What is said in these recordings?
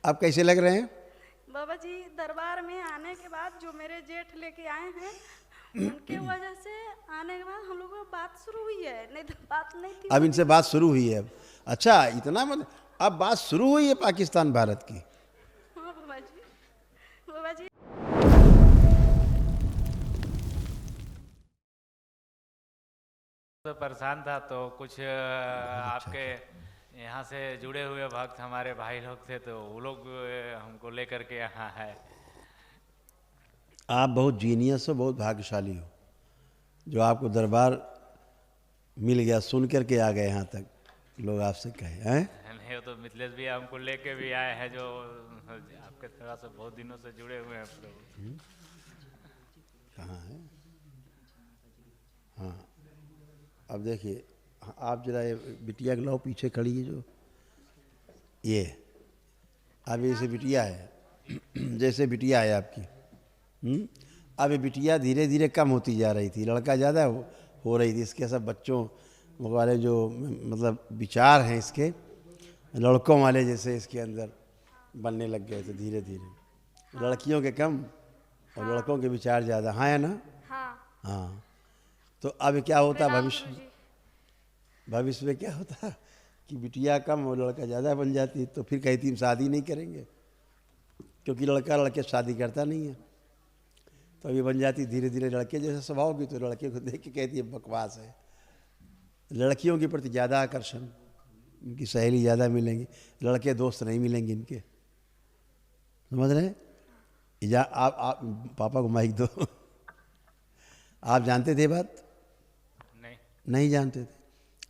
आप कैसे लग रहे हैं? बाबा जी दरबार में आने के बाद जो मेरे जेठ लेके आए हैं उनके वजह से आने के बाद हम लोगों को बात शुरू हुई है, नहीं तो बात नहीं थी अब होती। इनसे बात शुरू हुई है अब। अच्छा, इतना मतलब अब बात शुरू हुई है पाकिस्तान भारत की। हाँ बाबा जी, बाबा जी तो परेशान था तो कुछ अच्छा आपके यहाँ से जुड़े हुए भक्त हमारे भाई लोग थे तो वो लोग हमको लेकर के यहाँ है। आप बहुत जीनियस हो, बहुत भाग्यशाली हो जो आपको दरबार मिल गया, सुन करके आ गए यहाँ तक। लोग आपसे कहे हैं नहीं तो मिथिलेश भी हमको लेके भी आए हैं जो आपके तरह से बहुत दिनों से जुड़े हुए हैं प्रभु। कहाँ है? हाँ, अब देखिए, आप जरा ये बिटिया के लाओ, पीछे खड़ी है जो ये, अब जैसे बिटिया है जैसे बिटिया है आपकी। अब ये बिटिया धीरे धीरे कम होती जा रही थी, लड़का ज़्यादा हो रही थी। इसके सब बच्चों वाले जो मतलब विचार हैं इसके, लड़कों वाले जैसे इसके अंदर बनने लग गए थे धीरे धीरे। लड़कियों के कम और लड़कों के विचार ज़्यादा। हाँ है ना? हाँ हाँ। तो अब क्या होता प्रणाम भविष्य गुरुजी। भविष्य में क्या होता कि बिटिया कम और लड़का ज़्यादा बन जाती, तो फिर कहती हम शादी नहीं करेंगे, क्योंकि लड़का लड़के शादी करता नहीं है। तो अभी बन जाती धीरे धीरे लड़के जैसे स्वभाव की, तो लड़के को देख के कहती है बकवास है। लड़कियों के प्रति ज़्यादा आकर्षण, इनकी सहेली ज़्यादा मिलेंगी, लड़के दोस्त नहीं मिलेंगे इनके। समझ रहे हैं? आप पापा को माइक दो। आप जानते थे बात? नहीं नहीं जानते थे।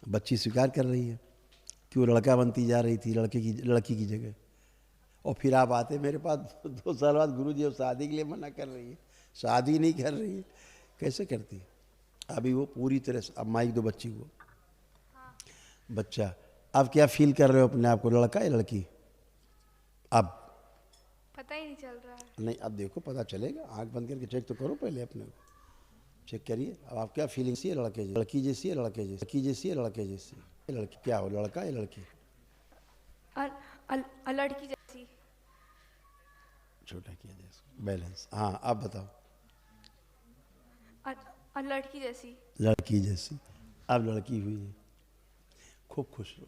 बच्ची स्वीकार कर रही है कि वो लड़का बनती जा रही थी लड़की की जगह। और फिर आप आते मेरे पास 2 साल बाद, गुरुजी अब शादी के लिए मना कर रही है, शादी नहीं कर रही है। कैसे करती है? अभी वो पूरी तरह से, अब माइक दो बच्ची को। बच्चा, अब क्या फील कर रहे हो अपने आप को, लड़का या लड़की? अब पता ही नहीं चल रहा है। नहीं, अब देखो पता चलेगा। आंख बंद करके चेक तो करो पहले अपने को, चेक करिए। अब आप क्या फीलिंग सी है? लड़की जैसी है, लड़की जैसी है, लड़के जैसी? लड़की क्या हो, लड़का या लड़की? लड़की जैसी। छोटा किया जाए इसको, बैलेंस। हाँ, आप बताओ। लड़की जैसी। लड़की जैसी, अब लड़की हुई है। खूब खुश रहो।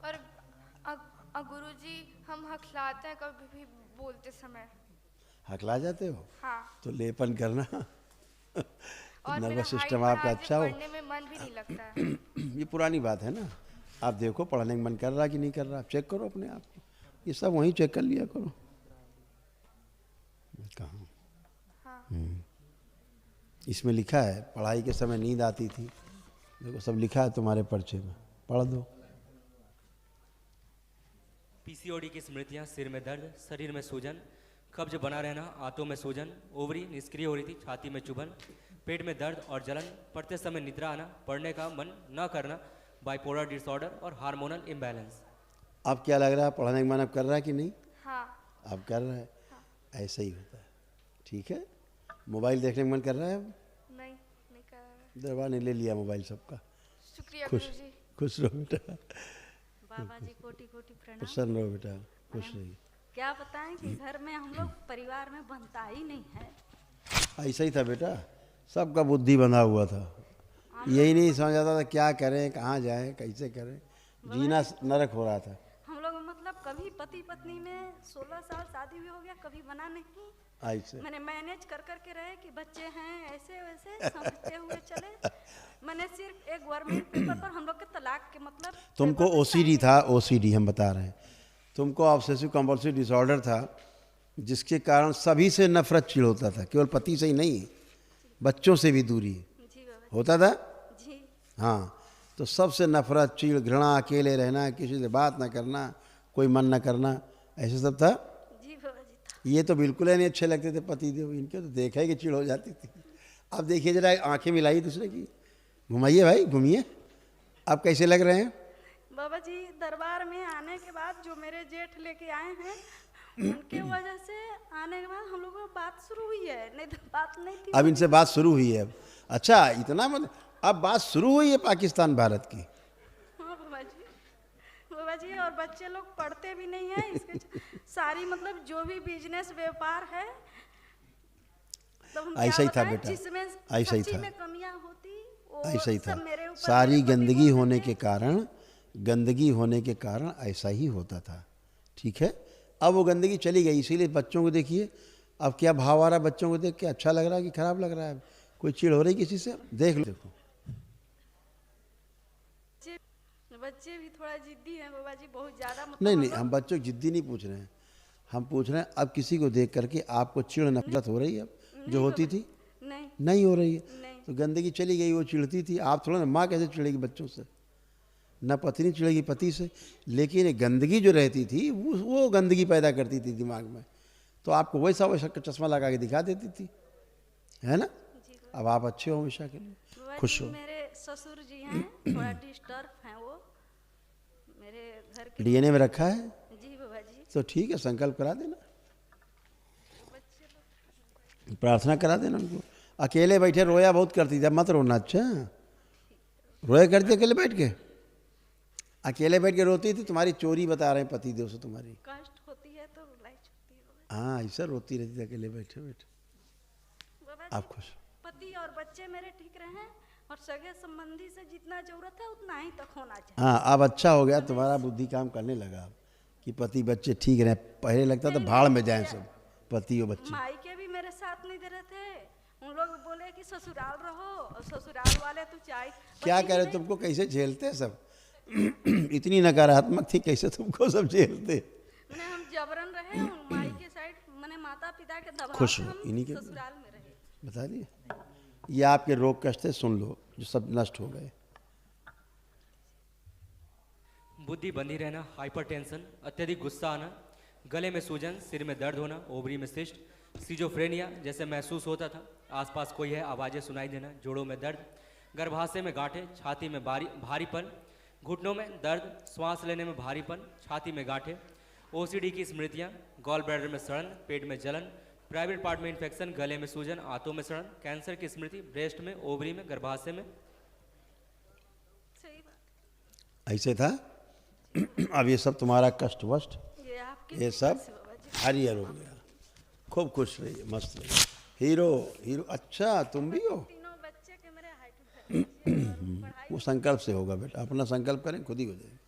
और गुरुजी हम हकलाते हैं कभी भी बोलते समय। हकला जाते हो? हाँ। तो लेपन करना। और मेरा नर्वस हाइट सिस्टम बढ़ा आपका के अच्छा हो। पढ़ने में मन भी नहीं लगता है। ये पुरानी बात है ना। आप देखो पढ़ने का मन कर रहा कि नहीं कर रहा, आप चेक करो अपने आप को। ये सब वहीं चेक कर लिया करो। कहाँ? हाँ। इसमें लिखा है पढ़ाई के समय नींद आती थी। देखो सब लिखा है तुम्हारे पर्चे में, पढ़ दो। पीसीओडी की स्मृतियां, सिर में दर्द, शरीर में सूजन, कब्ज बना रहना, आंतों में सूजन, ओवरी निष्क्रिय हो रही थी, छाती में चुभन, पेट में दर्द और जलन, पढ़ते समय निद्रा आना, पढ़ने का मन न करना, बाइपोलर डिसऑर्डर और हार्मोनल इम्बैलेंस। अब क्या लग रहा है, पढ़ने का मन अब कर रहा है कि नहीं? हाँ। अब कर रहा है। ऐसा ही होता है। ठीक है। मोबाइल देखने का मन कर रहा है अब? नहीं कर रहा है। दरबार ने ले लिया मोबाइल सबका। शुक्रिया खुश गुरुजी। खुश रहो बेटा, बाबा जी कोटि कोटि प्रणाम। प्रसन्न रहो बेटा, खुश रहिए। क्या बताएं कि घर में हम लोग परिवार में बनता ही नहीं है। ऐसा ही था बेटा, सबका बुद्धि बंधा हुआ था। यही नहीं समझ आता था क्या करें, कहाँ जाएं, कैसे करें। जीना नरक हो रहा था। हम लोग मतलब कभी पति पत्नी में 16 साल शादी भी हो गया, कभी बना नहीं। ऐसे मैंने मैनेज कर करके रहे कि बच्चे हैं ऐसे वैसे समझते हुए चले। मैंने सिर्फ एक गवर्नमेंट पेपर पर हम लोग के तलाक के मतलब तुमको पेपर पे ओसीडी sign था, ओसीडी हम बता रहे हैं। तुमको ऑब्सेसिव कंपल्सिव डिसऑर्डर था, जिसके कारण सभी से नफरत चिढ़ होता था, केवल पति से ही नहीं, बच्चों से भी दूरी जी बाबा होता था। जी। हाँ, तो सबसे नफरत, चिढ़, घृणा, अकेले रहना, किसी से बात ना करना, कोई मन न करना, ऐसे सब था। जी बाबा जी था। ये तो बिल्कुल ही नहीं अच्छे लगते थे पति देव, इनके तो देखा ही कि चिढ़ हो जाती थी। अब देखिए जरा, आंखें मिलाइए दूसरे की, घुमाइए भाई, घूमिए। आप कैसे लग रहे हैं? बाबा जी दरबार में आने के बाद जो मेरे जेठ लेके आए हैं उनके वजह से आने के बाद हम लोगों को बात शुरू हुई है, नहीं तो बात नहीं थी अब इनसे बात शुरू हुई है अब। अच्छा, इतना मतलब अब बात शुरू हुई है पाकिस्तान भारत की। हाँ बाबा जी, बाबा जी, और बच्चे लोग पढ़ते भी नहीं है इसके सारी मतलब जो भी बिजनेस व्यापार है, तो हम ऐसा क्या ही था बताएं, बेटा, जिसमें ऐसा ही सच्ची था। में कमियां होती वो ऐसा ही था। सब मेरे ऊपर सारी मेरे पति गंदगी बोलते होने थे। के कारण, गंदगी होने के कारण ऐसा ही होता था। ठीक है, अब वो गंदगी चली गई, इसीलिए बच्चों को देखिए अब क्या भाव आ रहा है बच्चों को देख के, अच्छा लग रहा है कि खराब लग रहा है? कोई चिढ़ हो रही किसी से? देख लो, देखो बच्चे भी थोड़ा जिद्दी हैं बाबा जी, बहुत ज्यादा मतलब नहीं हम नहीं, लोग- हम बच्चों की जिद्दी नहीं पूछ रहे हैं, हम पूछ रहे हैं अब किसी को देख करके आपको चिढ़ नफरत हो रही है अब, जो नहीं होती बाबा थी? नहीं नहीं हो रही है। नहीं तो गंदगी चली गई, वो चिढ़ती थी, आप थोड़ा ना, माँ कैसे चिढ़ेगी बच्चों से? न पत्नी चिढ़ेगी पति से, लेकिन ये गंदगी जो रहती थी वो गंदगी पैदा करती थी दिमाग में, तो आपको वैसा वैसा चश्मा लगा के दिखा देती थी, है ना? जी बाबा। अब आप अच्छे हो हमेशा के लिए, बाबा खुश जी, हो। मेरे ससुर जी हैं थोड़ा डिस्टर्ब हैं वो मेरे घर के। डीएनए में रखा है जी बाबा जी, तो ठीक है, संकल्प करा देना, बच्चे लोग प्रार्थना करा देना उनको। अकेले बैठे रोया बहुत करती थी, अब मत रोना। अच्छा, रोया करती अकेले बैठ के? अकेले बैठ के रोती थी? तुम्हारी चोरी बता रहे हैं पति देव से तुम्हारी। कष्ट होती है तो रुलाई छूटती है बाबा हाँ, ऐसा रोती रहती थी अकेले बैठे बैठे। जी। बाबा आप जी, खुश? पति और बच्चे मेरे ठीक रहे और सगे संबंधी से जितना जरूरत है उतना ही तक होना चाहिए। हाँ, अब अच्छा हो गया, तुम्हारा बुद्धि काम करने लगा अब, कि पति बच्चे ठीक रहे। पहले लगता था भाड़ में जाएं सब पति और बच्चे। मायके भी मेरे साथ नहीं दे रहे थे, उन लोग बोले कि ससुराल रहो, और ससुराल वाले तो चाय क्या कह रहे तुमको, कैसे झेलते सब? इतनी नकारात्मक थी, कैसे तुमको सब झेलते? मैंने हम जबरन रहे उन माई के साइड, मैंने माता पिता के दबाव खुश से हो, हम इन्हीं के ससुराल में रहे। बता दिए। ये आपके रोग कष्ट थे, सुन लो, जो सब नष्ट हो गए। बुद्धि बंधी रहना, हाइपरटेंशन, अत्यधिक गुस्सा आना, गले में सूजन, सिर में दर्द होना, ओवरी में सिस्ट, सिजोफ्रेनिया जैसे महसूस होता था, आसपास कोई है, आवाज़ें सुनाई देना, जोड़ों में दर्द, गर्भाशय में गांठें, छाती में भारीपन, घुटनों में दर्द, श्वास लेने में भारीपन, छाती में गांठें, ओसीडी की स्मृतियाँ, गॉल ब्लैडर में सड़न, पेट में जलन, प्राइवेट पार्ट में इन्फेक्शन, गले में सूजन, आंतों में सड़न, कैंसर की स्मृति, ब्रेस्ट में, ओवरी में, गर्भाशय में। सही बात, ऐसे था। अब ये सब तुम्हारा कष्ट वष्ट, ये आपके ये सब से बाबा जी। हरियर हो गया। खूब खुश रहिए, मस्त रहिए। Hero hero. अच्छा, तुम भी हो? तीनों बच्चे के मेरे हाइट वो संकल्प से होगा बेटा, अपना संकल्प करें खुद ही हो जाएगा।